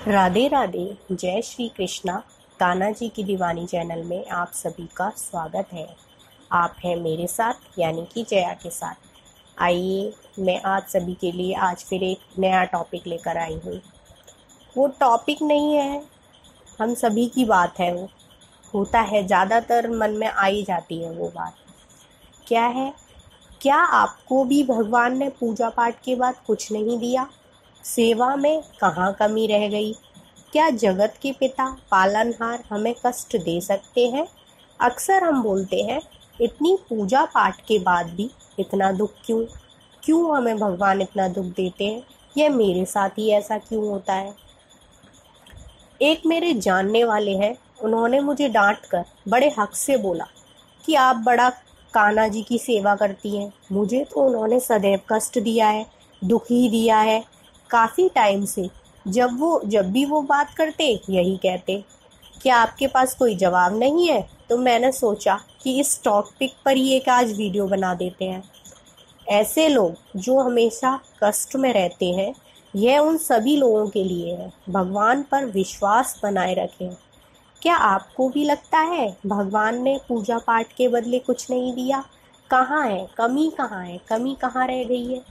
राधे राधे। जय श्री कृष्णा। कान्हा जी की दीवानी चैनल में आप सभी का स्वागत है। आप हैं मेरे साथ यानी कि जया के साथ। आइए, मैं आप सभी के लिए आज फिर एक नया टॉपिक लेकर आई हूँ। वो टॉपिक नहीं है, हम सभी की बात है। वो होता है, ज़्यादातर मन में आ ही जाती है वो बात। क्या है? क्या आपको भी भगवान ने पूजा पाठ के बाद कुछ नहीं दिया? सेवा में कहाँ कमी रह गई? क्या जगत के पिता पालनहार हमें कष्ट दे सकते हैं? अक्सर हम बोलते हैं, इतनी पूजा पाठ के बाद भी इतना दुख क्यों? क्यों हमें भगवान इतना दुख देते हैं? यह मेरे साथ ही ऐसा क्यों होता है? एक मेरे जानने वाले हैं, उन्होंने मुझे डांट कर बड़े हक से बोला कि आप बड़ा कान्हा जी की सेवा करती हैं। मुझे तो उन्होंने सदैव कष्ट दिया है, दुख ही दिया है। काफ़ी टाइम से जब भी वो बात करते यही कहते। क्या आपके पास कोई जवाब नहीं है? तो मैंने सोचा कि इस टॉपिक पर ही एक आज वीडियो बना देते हैं। ऐसे लोग जो हमेशा कष्ट में रहते हैं, यह उन सभी लोगों के लिए है। भगवान पर विश्वास बनाए रखें। क्या आपको भी लगता है भगवान ने पूजा पाठ के बदले कुछ नहीं दिया? कहाँ है कमी? कहाँ है कमी? कहाँ रह गई है?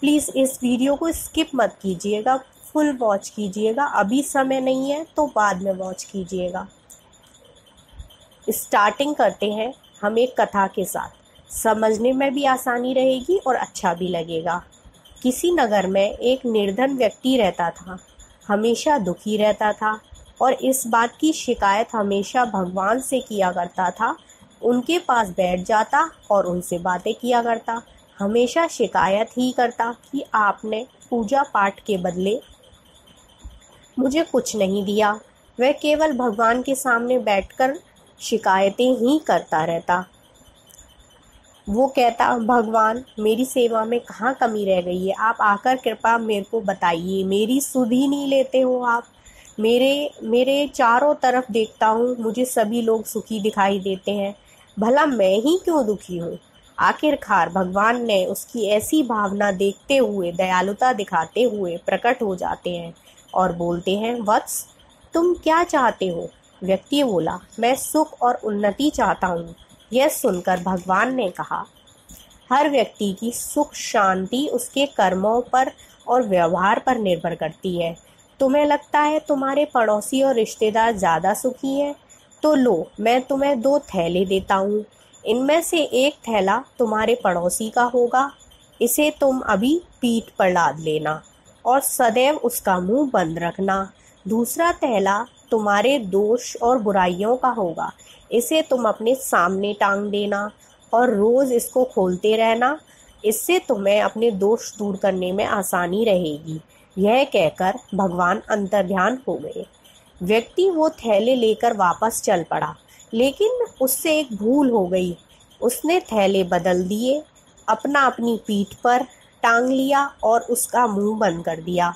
प्लीज़ इस वीडियो को स्किप मत कीजिएगा, फुल वॉच कीजिएगा। अभी समय नहीं है तो बाद में वॉच कीजिएगा। स्टार्टिंग करते हैं हम एक कथा के साथ। समझने में भी आसानी रहेगी और अच्छा भी लगेगा। किसी नगर में एक निर्धन व्यक्ति रहता था। हमेशा दुखी रहता था और इस बात की शिकायत हमेशा भगवान से किया करता था। उनके पास बैठ जाता और उनसे बातें किया करता। हमेशा शिकायत ही करता कि आपने पूजा पाठ के बदले मुझे कुछ नहीं दिया। वह केवल भगवान के सामने बैठकर शिकायतें ही करता रहता। वो कहता, भगवान मेरी सेवा में कहाँ कमी रह गई है? आप आकर कृपा मेरे को बताइए। मेरी सुध ही नहीं लेते हो आप। मेरे चारों तरफ देखता हूँ, मुझे सभी लोग सुखी दिखाई देते हैं, भला मैं ही क्यों दुखी हूँ? आखिरकार भगवान ने उसकी ऐसी भावना देखते हुए, दयालुता दिखाते हुए प्रकट हो जाते हैं और बोलते हैं, वत्स तुम क्या चाहते हो? व्यक्ति बोला, मैं सुख और उन्नति चाहता हूँ। यह सुनकर भगवान ने कहा, हर व्यक्ति की सुख शांति उसके कर्मों पर और व्यवहार पर निर्भर करती है। तुम्हें लगता है तुम्हारे पड़ोसी और रिश्तेदार ज़्यादा सुखी हैं? तो लो, मैं तुम्हें 2 थैले देता हूँ। इनमें से एक थैला तुम्हारे पड़ोसी का होगा, इसे तुम अभी पीठ पर लाद लेना और सदैव उसका मुंह बंद रखना। दूसरा थैला तुम्हारे दोष और बुराइयों का होगा, इसे तुम अपने सामने टांग देना और रोज़ इसको खोलते रहना। इससे तुम्हें अपने दोष दूर करने में आसानी रहेगी। यह कहकर भगवान अंतर्ध्यान हो गए। व्यक्ति वो थैले लेकर वापस चल पड़ा, लेकिन उससे एक भूल हो गई। उसने थैले बदल दिए, अपना अपनी पीठ पर टांग लिया और उसका मुंह बंद कर दिया।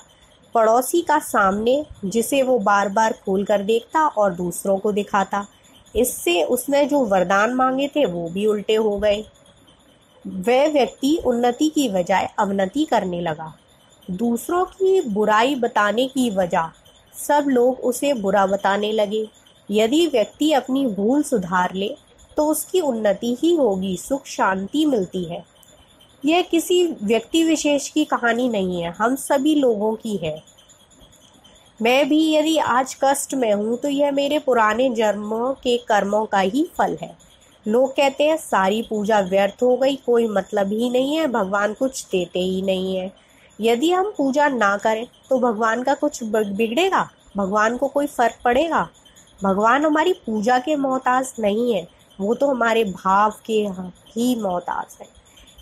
पड़ोसी का सामने, जिसे वो बार बार खोल कर देखता और दूसरों को दिखाता। इससे उसने जो वरदान मांगे थे वो भी उल्टे हो गए। वह व्यक्ति उन्नति की बजाय अवनति करने लगा। दूसरों की बुराई बताने की वजह सब लोग उसे बुरा बताने लगे। यदि व्यक्ति अपनी भूल सुधार ले तो उसकी उन्नति ही होगी, सुख शांति मिलती है। यह किसी व्यक्ति विशेष की कहानी नहीं है, हम सभी लोगों की है। मैं भी यदि आज कष्ट में हूँ तो यह मेरे पुराने जन्मों के कर्मों का ही फल है। लोग कहते हैं सारी पूजा व्यर्थ हो गई, कोई मतलब ही नहीं है, भगवान कुछ देते ही नहीं है। यदि हम पूजा ना करें तो भगवान का कुछ बिगड़ेगा? भगवान को कोई फर्क पड़ेगा? भगवान हमारी पूजा के मोहताज नहीं है, वो तो हमारे भाव के ही मोहताज है।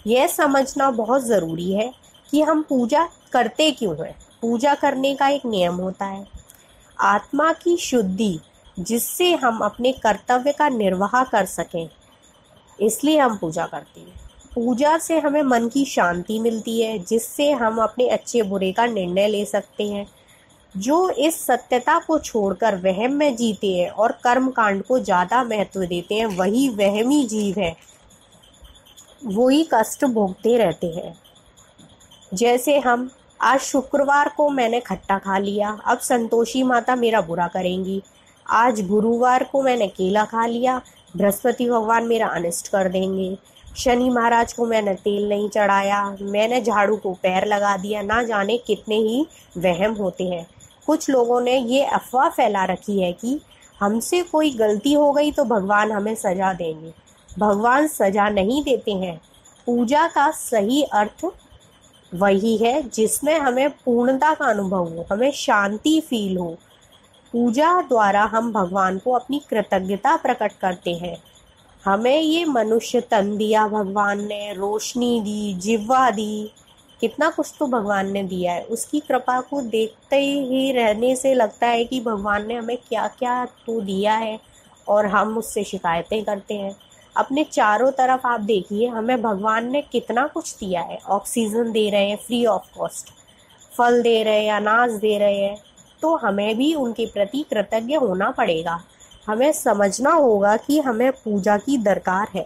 यह समझना बहुत ज़रूरी है कि हम पूजा करते क्यों हैं। पूजा करने का एक नियम होता है, आत्मा की शुद्धि, जिससे हम अपने कर्तव्य का निर्वाह कर सकें, इसलिए हम पूजा करते हैं। पूजा से हमें मन की शांति मिलती है, जिससे हम अपने अच्छे बुरे का निर्णय ले सकते हैं। जो इस सत्यता को छोड़कर वहम में जीते हैं और कर्म कांड को ज़्यादा महत्व देते हैं, वही वहमी जीव है, वही कष्ट भोगते रहते हैं। जैसे हम आज शुक्रवार को मैंने खट्टा खा लिया, अब संतोषी माता मेरा बुरा करेंगी। आज गुरुवार को मैंने केला खा लिया, बृहस्पति भगवान मेरा अनिष्ट कर देंगे। शनि महाराज को मैंने तेल नहीं चढ़ाया, मैंने झाड़ू को पैर लगा दिया। ना जाने कितने ही वहम होते हैं। कुछ लोगों ने ये अफवाह फैला रखी है कि हमसे कोई गलती हो गई तो भगवान हमें सजा देंगे। भगवान सजा नहीं देते हैं। पूजा का सही अर्थ वही है जिसमें हमें पूर्णता का अनुभव हो, हमें शांति फील हो। पूजा द्वारा हम भगवान को अपनी कृतज्ञता प्रकट करते हैं। हमें ये मनुष्य तन दिया भगवान ने, रोशनी दी, जिह्वा दी, कितना कुछ तो भगवान ने दिया है। उसकी कृपा को देखते ही रहने से लगता है कि भगवान ने हमें क्या क्या तो दिया है और हम उससे शिकायतें करते हैं। अपने चारों तरफ आप देखिए, हमें भगवान ने कितना कुछ दिया है। ऑक्सीजन दे रहे हैं फ्री ऑफ कॉस्ट, फल दे रहे हैं, अनाज दे रहे हैं, तो हमें भी उनके प्रति कृतज्ञ होना पड़ेगा। हमें समझना होगा कि हमें पूजा की दरकार है।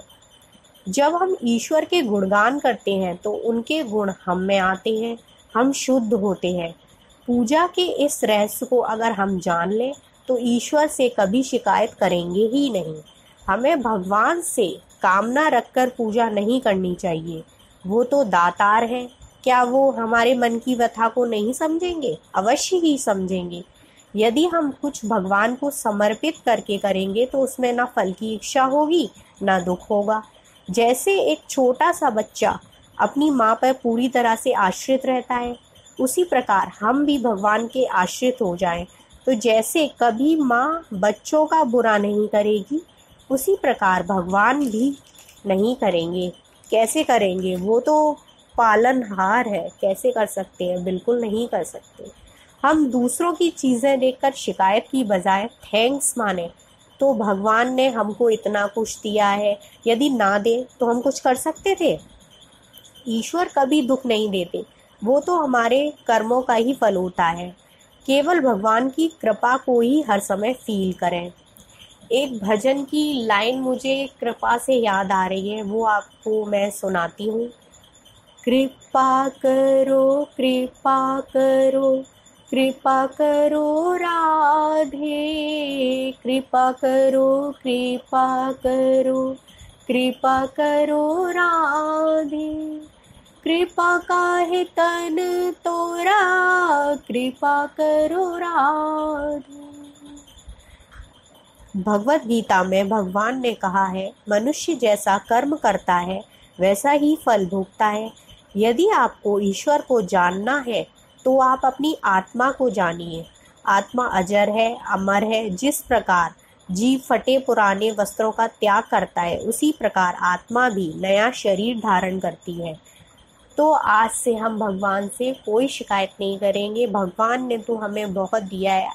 जब हम ईश्वर के गुणगान करते हैं तो उनके गुण हम में आते हैं, हम शुद्ध होते हैं। पूजा के इस रहस्य को अगर हम जान लें तो ईश्वर से कभी शिकायत करेंगे ही नहीं। हमें भगवान से कामना रखकर पूजा नहीं करनी चाहिए। वो तो दातार है, क्या वो हमारे मन की व्यथा को नहीं समझेंगे? अवश्य ही समझेंगे। यदि हम कुछ भगवान को समर्पित करके करेंगे तो उसमें ना फल की इच्छा होगी, ना दुख होगा। जैसे एक छोटा सा बच्चा अपनी माँ पर पूरी तरह से आश्रित रहता है, उसी प्रकार हम भी भगवान के आश्रित हो जाएं। तो जैसे कभी माँ बच्चों का बुरा नहीं करेगी, उसी प्रकार भगवान भी नहीं करेंगे। कैसे करेंगे? वो तो पालनहार है, कैसे कर सकते हैं? बिल्कुल नहीं कर सकते। हम दूसरों की चीज़ें देखकर शिकायत की बजाय थैंक्स माने तो भगवान ने हमको इतना कुछ दिया है, यदि ना दे तो हम कुछ कर सकते थे? ईश्वर कभी दुख नहीं देते, वो तो हमारे कर्मों का ही फल होता है। केवल भगवान की कृपा को ही हर समय फील करें। एक भजन की लाइन मुझे कृपा से याद आ रही है, वो आपको मैं सुनाती हूँ। कृपा करो, कृपा करो, कृपा करो राधे, कृपा करो, कृपा करो, कृपा करो राधे। कृपा काहे तन तोरा, कृपा करो राधे। भगवत गीता में भगवान ने कहा है, मनुष्य जैसा कर्म करता है वैसा ही फल भोगता है। यदि आपको ईश्वर को जानना है तो आप अपनी आत्मा को जानिए। आत्मा अजर है, अमर है। जिस प्रकार जीव फटे पुराने वस्त्रों का त्याग करता है, उसी प्रकार आत्मा भी नया शरीर धारण करती है। तो आज से हम भगवान से कोई शिकायत नहीं करेंगे। भगवान ने तो हमें बहुत दिया है,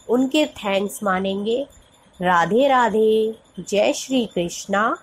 उनके थैंक्स मानेंगे। राधे राधे। जय श्री कृष्णा।